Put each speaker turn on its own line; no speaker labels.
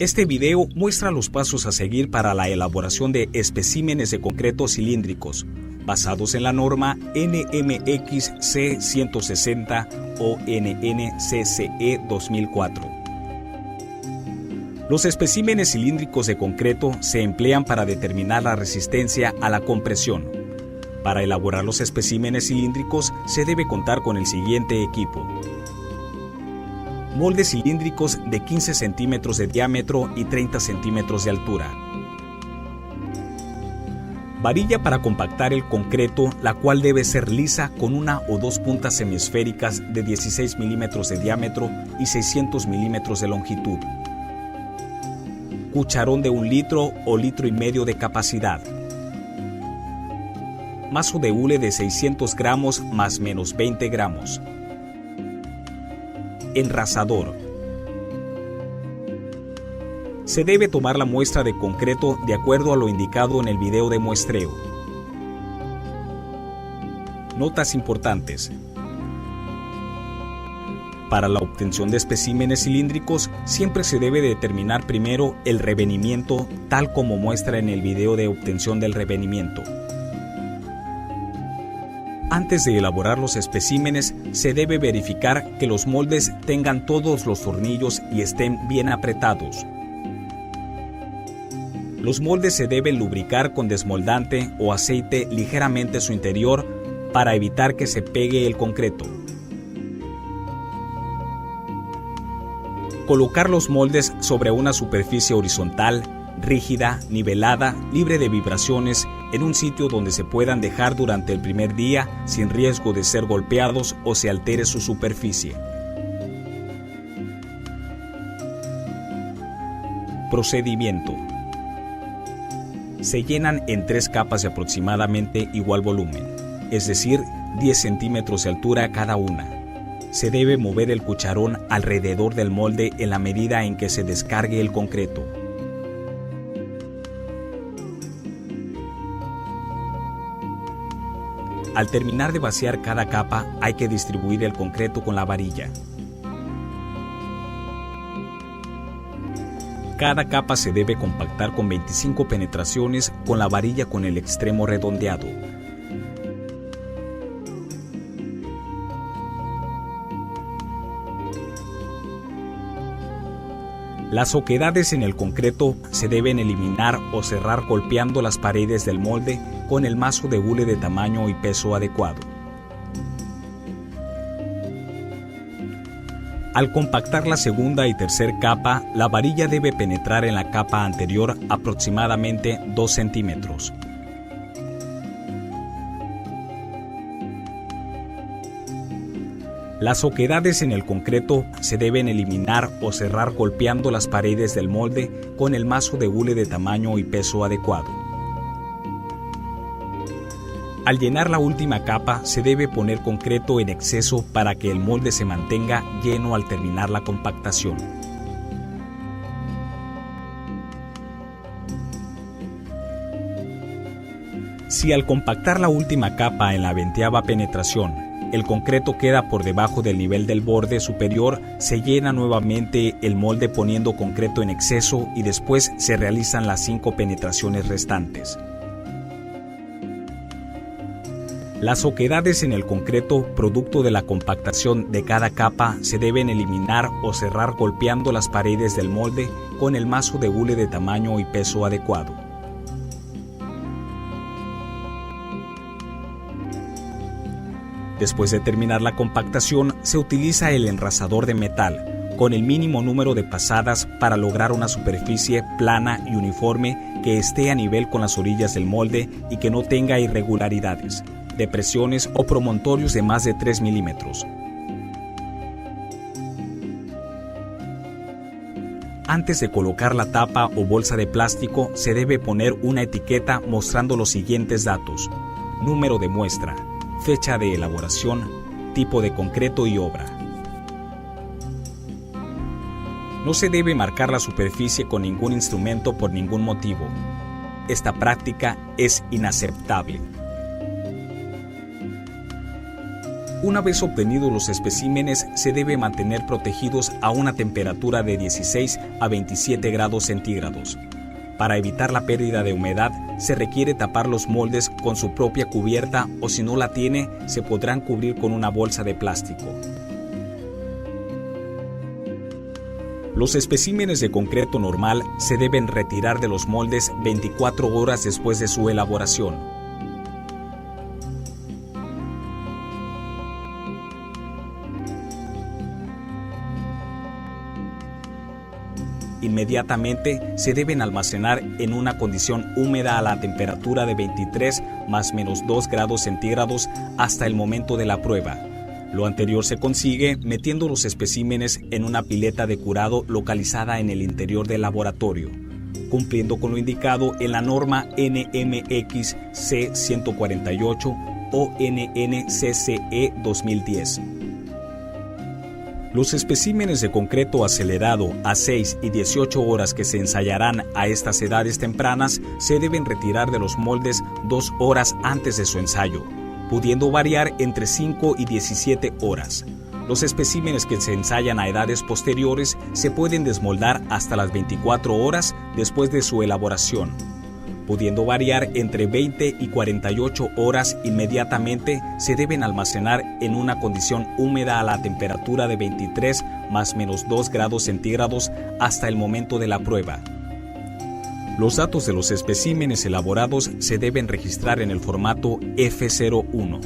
Este video muestra los pasos a seguir para la elaboración de especímenes de concreto cilíndricos, basados en la norma NMX C160 o NNCCE 2004. Los especímenes cilíndricos de concreto se emplean para determinar la resistencia a la compresión. Para elaborar los especímenes cilíndricos se debe contar con el siguiente equipo: moldes cilíndricos de 15 centímetros de diámetro y 30 centímetros de altura. Varilla para compactar el concreto, la cual debe ser lisa con una o dos puntas semiesféricas de 16 milímetros de diámetro y 600 milímetros de longitud. Cucharón de 1 litro o litro y medio de capacidad. Mazo de hule de 600 gramos más menos 20 gramos. Enrasador. Se debe tomar la muestra de concreto de acuerdo a lo indicado en el video de muestreo. Notas importantes. Para la obtención de especímenes cilíndricos, siempre se debe determinar primero el revenimiento, tal como muestra en el video de obtención del revenimiento. Antes de elaborar los especímenes, se debe verificar que los moldes tengan todos los tornillos y estén bien apretados. Los moldes se deben lubricar con desmoldante o aceite ligeramente su interior para evitar que se pegue el concreto. Colocar los moldes sobre una superficie horizontal, rígida, nivelada, libre de vibraciones, en un sitio donde se puedan dejar durante el primer día sin riesgo de ser golpeados o se altere su superficie. Procedimiento. Se llenan en 3 capas de aproximadamente igual volumen, es decir, 10 centímetros de altura cada una. Se debe mover el cucharón alrededor del molde en la medida en que se descargue el concreto. Al terminar de vaciar cada capa, hay que distribuir el concreto con la varilla. Cada capa se debe compactar con 25 penetraciones con la varilla con el extremo redondeado. Las oquedades en el concreto se deben eliminar o cerrar golpeando las paredes del molde con el mazo de hule de tamaño y peso adecuado. Al compactar la segunda y tercera capa, la varilla debe penetrar en la capa anterior aproximadamente 2 centímetros. Las oquedades en el concreto se deben eliminar o cerrar golpeando las paredes del molde con el mazo de hule de tamaño y peso adecuado. Al llenar la última capa, se debe poner concreto en exceso para que el molde se mantenga lleno al terminar la compactación. Si al compactar la última capa en la 20ª penetración, el concreto queda por debajo del nivel del borde superior, se llena nuevamente el molde poniendo concreto en exceso y después se realizan las 5 penetraciones restantes. Las oquedades en el concreto, producto de la compactación de cada capa, se deben eliminar o cerrar golpeando las paredes del molde con el mazo de hule de tamaño y peso adecuado. Después de terminar la compactación, se utiliza el enrasador de metal, con el mínimo número de pasadas para lograr una superficie plana y uniforme que esté a nivel con las orillas del molde y que no tenga irregularidades, depresiones o promontorios de más de 3 milímetros. Antes de colocar la tapa o bolsa de plástico, se debe poner una etiqueta mostrando los siguientes datos: número de muestra, fecha de elaboración, tipo de concreto y obra. No se debe marcar la superficie con ningún instrumento por ningún motivo. Esta práctica es inaceptable. Una vez obtenidos los especímenes, se debe mantener protegidos a una temperatura de 16 a 27 grados centígrados. Para evitar la pérdida de humedad, se requiere tapar los moldes con su propia cubierta o si no la tiene, se podrán cubrir con una bolsa de plástico. Los especímenes de concreto normal se deben retirar de los moldes 24 horas después de su elaboración. Inmediatamente se deben almacenar en una condición húmeda a la temperatura de 23 más menos 2 grados centígrados hasta el momento de la prueba. Lo anterior se consigue metiendo los especímenes en una pileta de curado localizada en el interior del laboratorio, cumpliendo con lo indicado en la norma NMX C148 o NNCCE 2010. Los especímenes de concreto acelerado a 6 y 18 horas que se ensayarán a estas edades tempranas se deben retirar de los moldes 2 horas antes de su ensayo, pudiendo variar entre 5 y 17 horas. Los especímenes que se ensayan a edades posteriores se pueden desmoldar hasta las 24 horas después de su elaboración, pudiendo variar entre 20 y 48 horas. Inmediatamente se deben almacenar en una condición húmeda a la temperatura de 23 más menos 2 grados centígrados hasta el momento de la prueba. Los datos de los especímenes elaborados se deben registrar en el formato F01.